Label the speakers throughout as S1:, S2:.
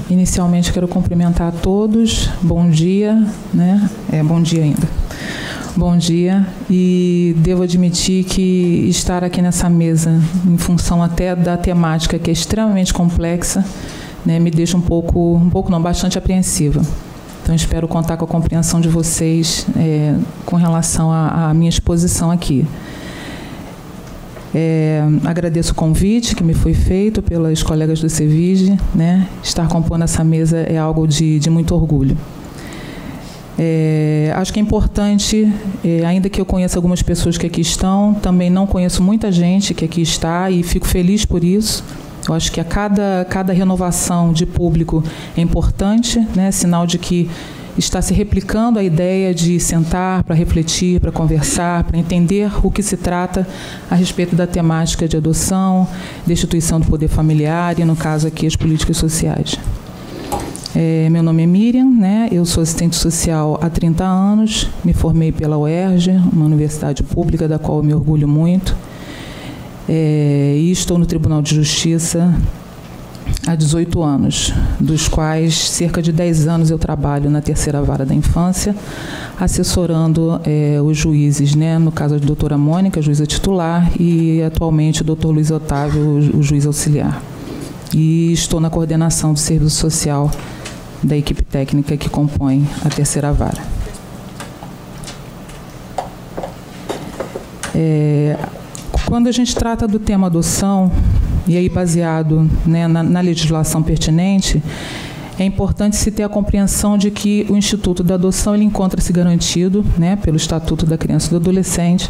S1: Inicialmente quero cumprimentar a todos, bom dia, né? Bom dia ainda. Bom dia, e devo admitir que estar aqui nessa mesa, em função até da temática que é extremamente complexa, né, me deixa bastante apreensiva. Então espero contar com a compreensão de vocês com relação à minha exposição aqui. Agradeço o convite que me foi feito pelas colegas do CEVIG, né? Estar compondo essa mesa é algo de muito orgulho. Acho que é importante, ainda que eu conheça algumas pessoas que aqui estão, também não conheço muita gente que aqui está e fico feliz por isso. Eu acho que a cada renovação de público é importante, né? Sinal de que está se replicando a ideia de sentar para refletir, para conversar, para entender o que se trata a respeito da temática de adoção, destituição do poder familiar e, no caso aqui, as políticas sociais. Meu nome é Miriam, né? Eu sou assistente social há 30 anos, me formei pela UERJ, uma universidade pública da qual eu me orgulho muito, e estou no Tribunal de Justiça há 18 anos, dos quais cerca de 10 anos eu trabalho na terceira vara da infância, assessorando os juízes, né? No caso, a doutora Mônica, juíza titular, e atualmente o doutor Luiz Otávio, o juiz auxiliar. E estou na coordenação do serviço social da equipe técnica que compõe a terceira vara. Quando a gente trata do tema adoção, e aí baseado, né, na legislação pertinente, é importante se ter a compreensão de que o Instituto da Adoção ele encontra-se garantido, né, pelo Estatuto da Criança e do Adolescente,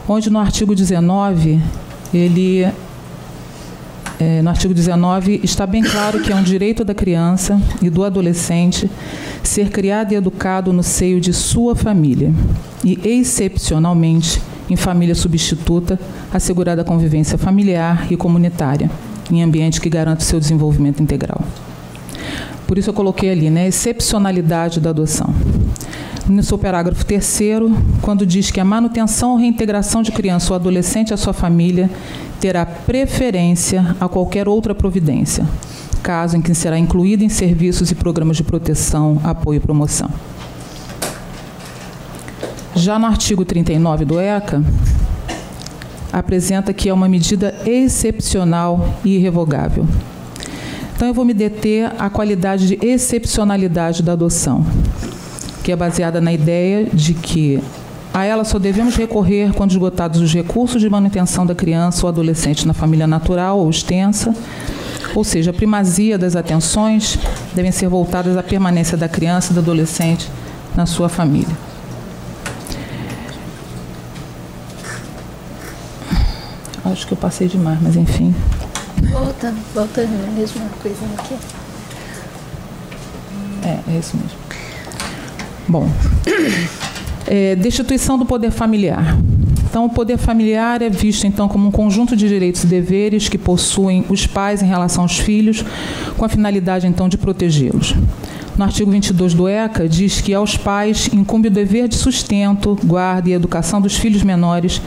S1: onde no artigo 19, no artigo 19 está bem claro que é um direito da criança e do adolescente ser criado e educado no seio de sua família e, excepcionalmente, em família substituta, assegurada a convivência familiar e comunitária, em ambiente que garanta o seu desenvolvimento integral. Por isso eu coloquei ali, né, excepcionalidade da adoção. No seu parágrafo 3º, quando diz que a manutenção ou reintegração de criança ou adolescente à sua família terá preferência a qualquer outra providência, caso em que será incluída em serviços e programas de proteção, apoio e promoção. Já no artigo 39 do ECA, apresenta que é uma medida excepcional e irrevogável. Então, eu vou me deter à qualidade de excepcionalidade da adoção, que é baseada na ideia de que a ela só devemos recorrer quando esgotados os recursos de manutenção da criança ou adolescente na família natural ou extensa, ou seja, a primazia das atenções devem ser voltadas à permanência da criança e do adolescente na sua família. Acho que eu passei demais, mas enfim.
S2: Voltando a mesma coisinha aqui.
S1: É isso mesmo. Bom, destituição do poder familiar. Então, o poder familiar é visto, então, como um conjunto de direitos e deveres que possuem os pais em relação aos filhos, com a finalidade, então, de protegê-los. No artigo 22 do ECA, diz que aos pais incumbe o dever de sustento, guarda e educação dos filhos menores,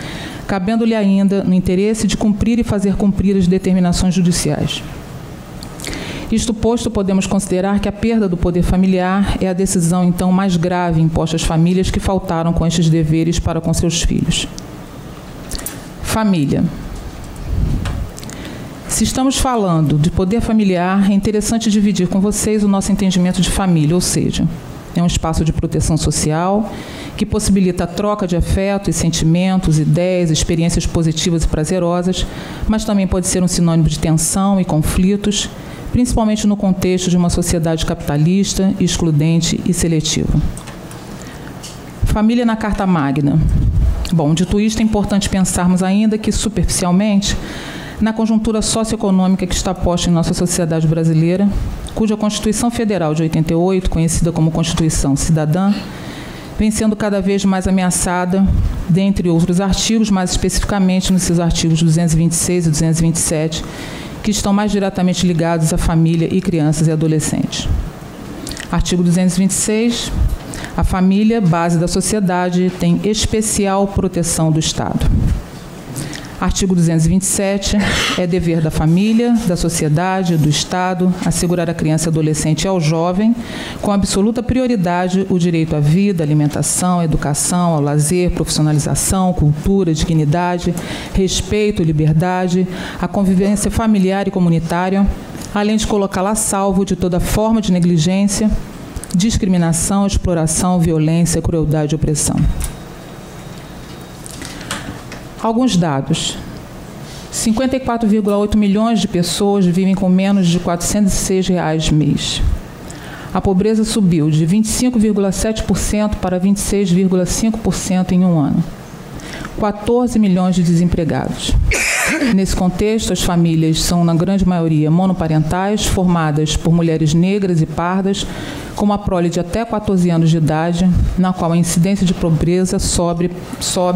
S1: cabendo-lhe ainda, no interesse de cumprir e fazer cumprir as determinações judiciais. Isto posto, podemos considerar que a perda do poder familiar é a decisão, então, mais grave imposta às famílias que faltaram com estes deveres para com seus filhos. Família. Se estamos falando de poder familiar, é interessante dividir com vocês o nosso entendimento de família, ou seja, é um espaço de proteção social que possibilita a troca de afeto e sentimentos, ideias, experiências positivas e prazerosas, mas também pode ser um sinônimo de tensão e conflitos, principalmente no contexto de uma sociedade capitalista, excludente e seletiva. Família na Carta Magna. Bom, dito isto, é importante pensarmos ainda que, superficialmente, na conjuntura socioeconômica que está posta em nossa sociedade brasileira, cuja Constituição Federal de 88, conhecida como Constituição Cidadã, vem sendo cada vez mais ameaçada, dentre outros artigos, mais especificamente nos seus artigos 226 e 227, que estão mais diretamente ligados à família e crianças e adolescentes. Artigo 226. A família, base da sociedade, tem especial proteção do Estado. Artigo 227. É dever da família, da sociedade, do Estado, assegurar à criança, adolescente e ao jovem, com absoluta prioridade, o direito à vida, alimentação, educação, ao lazer, profissionalização, cultura, dignidade, respeito, liberdade, a convivência familiar e comunitária, além de colocá-la a salvo de toda forma de negligência, discriminação, exploração, violência, crueldade e opressão. Alguns dados. 54,8 milhões de pessoas vivem com menos de R$ 406 mês. A pobreza subiu de 25,7% para 26,5% em um ano. 14 milhões de desempregados. Nesse contexto, as famílias são, na grande maioria, monoparentais, formadas por mulheres negras e pardas, com uma prole de até 14 anos de idade, na qual a incidência de pobreza sobe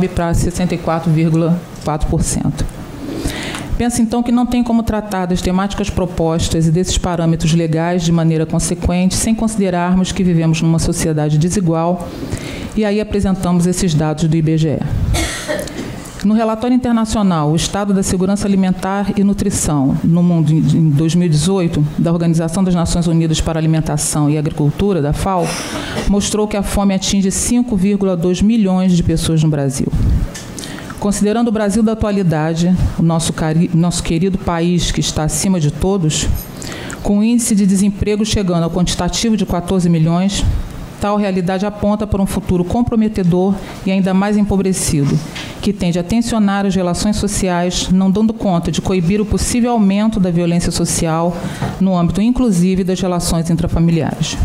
S1: para 64,4%. Pensa, então, que não tem como tratar das temáticas propostas e desses parâmetros legais de maneira consequente, sem considerarmos que vivemos numa sociedade desigual, e aí apresentamos esses dados do IBGE. No relatório internacional, o Estado da Segurança Alimentar e Nutrição no Mundo em 2018, da Organização das Nações Unidas para a Alimentação e Agricultura, da FAO, mostrou que a fome atinge 5,2 milhões de pessoas no Brasil. Considerando o Brasil da atualidade, o nosso querido país que está acima de todos, com o índice de desemprego chegando ao quantitativo de 14 milhões, tal realidade aponta para um futuro comprometedor e ainda mais empobrecido, que tende a tensionar as relações sociais, não dando conta de coibir o possível aumento da violência social no âmbito, inclusive, das relações intrafamiliares.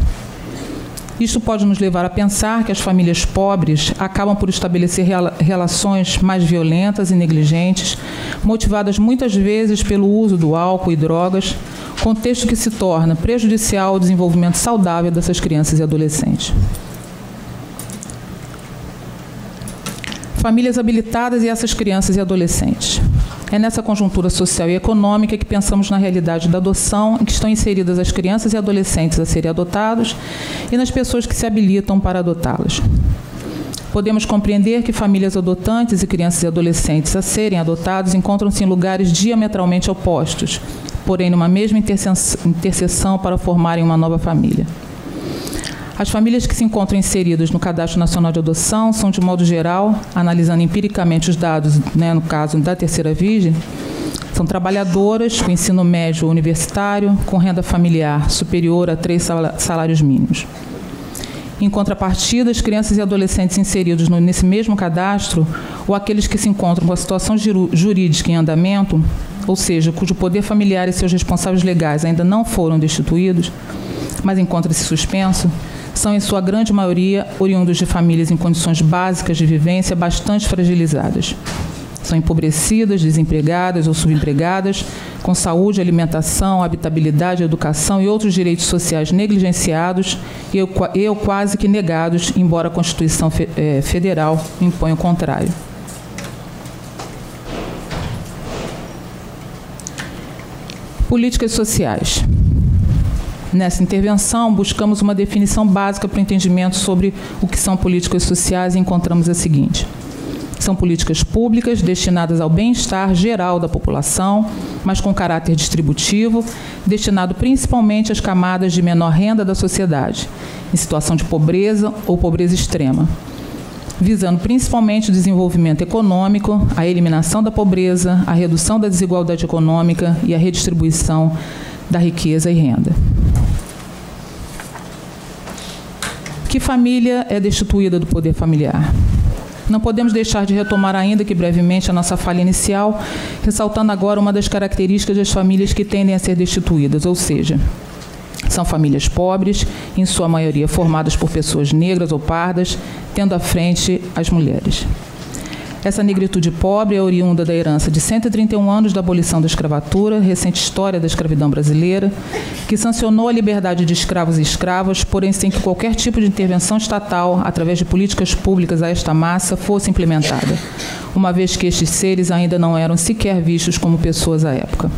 S1: Isto pode nos levar a pensar que as famílias pobres acabam por estabelecer relações mais violentas e negligentes, motivadas muitas vezes pelo uso do álcool e drogas, contexto que se torna prejudicial ao desenvolvimento saudável dessas crianças e adolescentes. Famílias habilitadas e essas crianças e adolescentes. É nessa conjuntura social e econômica que pensamos na realidade da adoção, em que estão inseridas as crianças e adolescentes a serem adotados e nas pessoas que se habilitam para adotá-las. Podemos compreender que famílias adotantes e crianças e adolescentes a serem adotados encontram-se em lugares diametralmente opostos, porém numa mesma interseção para formarem uma nova família. As famílias que se encontram inseridas no Cadastro Nacional de Adoção são, de modo geral, analisando empiricamente os dados, no caso da terceira via, são trabalhadoras com ensino médio ou universitário, com renda familiar superior a 3 salários mínimos. Em contrapartida, as crianças e adolescentes inseridos nesse mesmo cadastro, ou aqueles que se encontram com a situação jurídica em andamento, ou seja, cujo poder familiar e seus responsáveis legais ainda não foram destituídos, mas encontra-se suspenso, são, em sua grande maioria, oriundos de famílias em condições básicas de vivência bastante fragilizadas. São empobrecidas, desempregadas ou subempregadas, com saúde, alimentação, habitabilidade, educação e outros direitos sociais negligenciados e quase que negados, embora a Constituição Federal imponha o contrário. Políticas sociais. Nessa intervenção, buscamos uma definição básica para o entendimento sobre o que são políticas sociais e encontramos a seguinte. São políticas públicas destinadas ao bem-estar geral da população, mas com caráter distributivo, destinado principalmente às camadas de menor renda da sociedade, em situação de pobreza ou pobreza extrema, visando principalmente o desenvolvimento econômico, a eliminação da pobreza, a redução da desigualdade econômica e a redistribuição da riqueza e renda. Que família é destituída do poder familiar? Não podemos deixar de retomar ainda que brevemente a nossa fala inicial, ressaltando agora uma das características das famílias que tendem a ser destituídas, ou seja, são famílias pobres, em sua maioria formadas por pessoas negras ou pardas, tendo à frente as mulheres. Essa negritude pobre é oriunda da herança de 131 anos da abolição da escravatura, recente história da escravidão brasileira, que sancionou a liberdade de escravos e escravas, porém sem que qualquer tipo de intervenção estatal, através de políticas públicas a esta massa, fosse implementada, uma vez que estes seres ainda não eram sequer vistos como pessoas à época.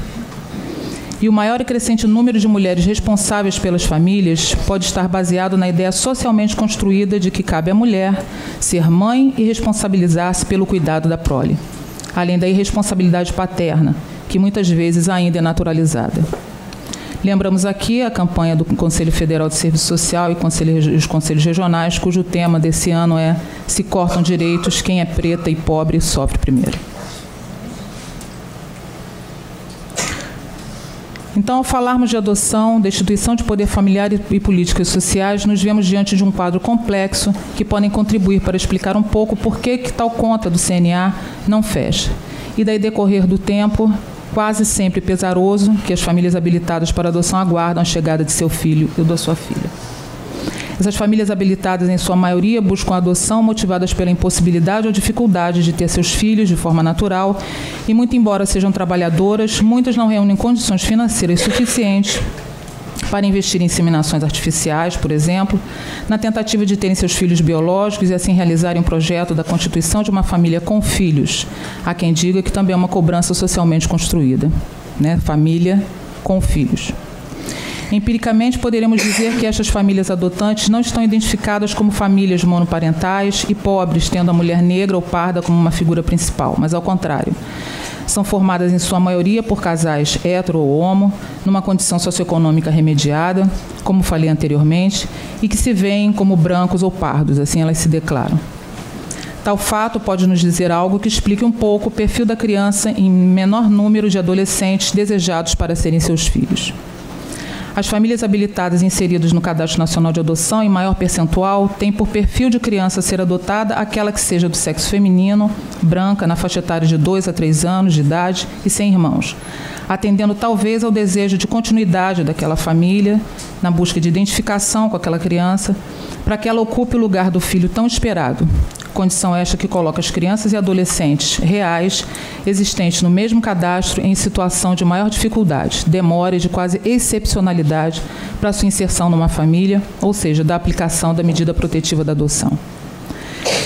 S1: E o maior e crescente número de mulheres responsáveis pelas famílias pode estar baseado na ideia socialmente construída de que cabe à mulher ser mãe e responsabilizar-se pelo cuidado da prole, além da irresponsabilidade paterna, que muitas vezes ainda é naturalizada. Lembramos aqui a campanha do Conselho Federal de Serviço Social e os conselhos regionais, cujo tema desse ano é "Se cortam direitos, quem é preta e pobre sofre primeiro". Então, ao falarmos de adoção, destituição de poder familiar e políticas sociais, nos vemos diante de um quadro complexo que podem contribuir para explicar um pouco por que tal conta do CNA não fecha. E daí decorrer do tempo, quase sempre pesaroso, que as famílias habilitadas para adoção aguardam a chegada de seu filho ou da sua filha. Essas famílias habilitadas, em sua maioria, buscam a adoção motivadas pela impossibilidade ou dificuldade de ter seus filhos de forma natural e, muito embora sejam trabalhadoras, muitas não reúnem condições financeiras suficientes para investir em inseminações artificiais, por exemplo, na tentativa de terem seus filhos biológicos e assim realizarem um projeto da constituição de uma família com filhos. Há quem diga que também é uma cobrança socialmente construída, né? Família com filhos. Empiricamente, poderemos dizer que estas famílias adotantes não estão identificadas como famílias monoparentais e pobres, tendo a mulher negra ou parda como uma figura principal, mas ao contrário. São formadas em sua maioria por casais hetero ou homo, numa condição socioeconômica remediada, como falei anteriormente, e que se veem como brancos ou pardos, assim elas se declaram. Tal fato pode nos dizer algo que explique um pouco o perfil da criança em menor número de adolescentes desejados para serem seus filhos. As famílias habilitadas inseridas no Cadastro Nacional de Adoção, em maior percentual, têm por perfil de criança a ser adotada aquela que seja do sexo feminino, branca, na faixa etária de 2 a 3 anos de idade e sem irmãos, atendendo talvez ao desejo de continuidade daquela família, na busca de identificação com aquela criança, para que ela ocupe o lugar do filho tão esperado. Condição esta que coloca as crianças e adolescentes reais existentes no mesmo cadastro em situação de maior dificuldade, demora e de quase excepcionalidade para sua inserção numa família, ou seja, da aplicação da medida protetiva da adoção.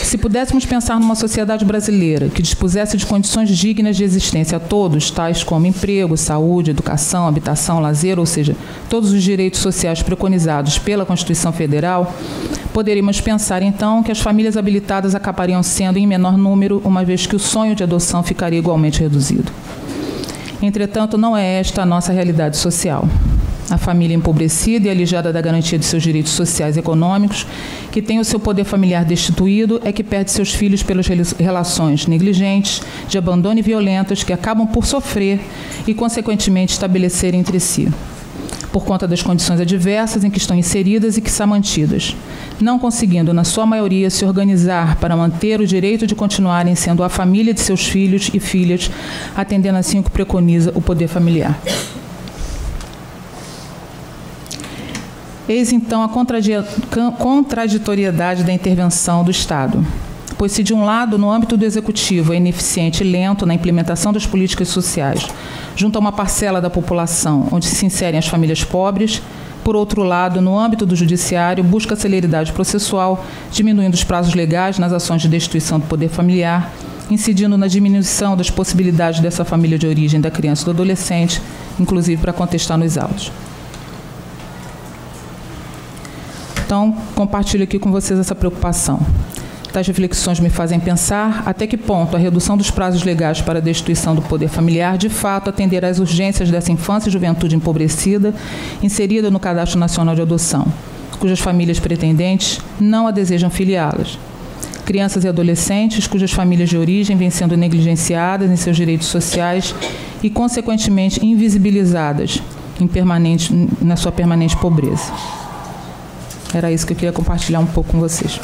S1: Se pudéssemos pensar numa sociedade brasileira que dispusesse de condições dignas de existência a todos, tais como emprego, saúde, educação, habitação, lazer, ou seja, todos os direitos sociais preconizados pela Constituição Federal, poderíamos pensar, então, que as famílias habilitadas acabariam sendo em menor número, uma vez que o sonho de adoção ficaria igualmente reduzido. Entretanto, não é esta a nossa realidade social. A família empobrecida e alijada da garantia de seus direitos sociais e econômicos, que tem o seu poder familiar destituído, é que perde seus filhos pelas relações negligentes, de abandono e violentas que acabam por sofrer e, consequentemente, estabelecer entre si, por conta das condições adversas em que estão inseridas e que são mantidas, não conseguindo, na sua maioria, se organizar para manter o direito de continuarem sendo a família de seus filhos e filhas, atendendo assim o que preconiza o poder familiar. Eis, então, a contraditoriedade da intervenção do Estado. Pois se, de um lado, no âmbito do Executivo, é ineficiente e lento na implementação das políticas sociais, junto a uma parcela da população onde se inserem as famílias pobres, por outro lado, no âmbito do Judiciário, busca celeridade processual, diminuindo os prazos legais nas ações de destituição do poder familiar, incidindo na diminuição das possibilidades dessa família de origem da criança e do adolescente, inclusive para contestar nos autos. Então, compartilho aqui com vocês essa preocupação. Tais reflexões me fazem pensar até que ponto a redução dos prazos legais para a destituição do poder familiar, de fato, atenderá às urgências dessa infância e juventude empobrecida, inserida no Cadastro Nacional de Adoção, cujas famílias pretendentes não a desejam filiá-las. Crianças e adolescentes cujas famílias de origem vêm sendo negligenciadas em seus direitos sociais e, consequentemente, invisibilizadas na sua permanente pobreza. Era isso que eu queria compartilhar um pouco com vocês.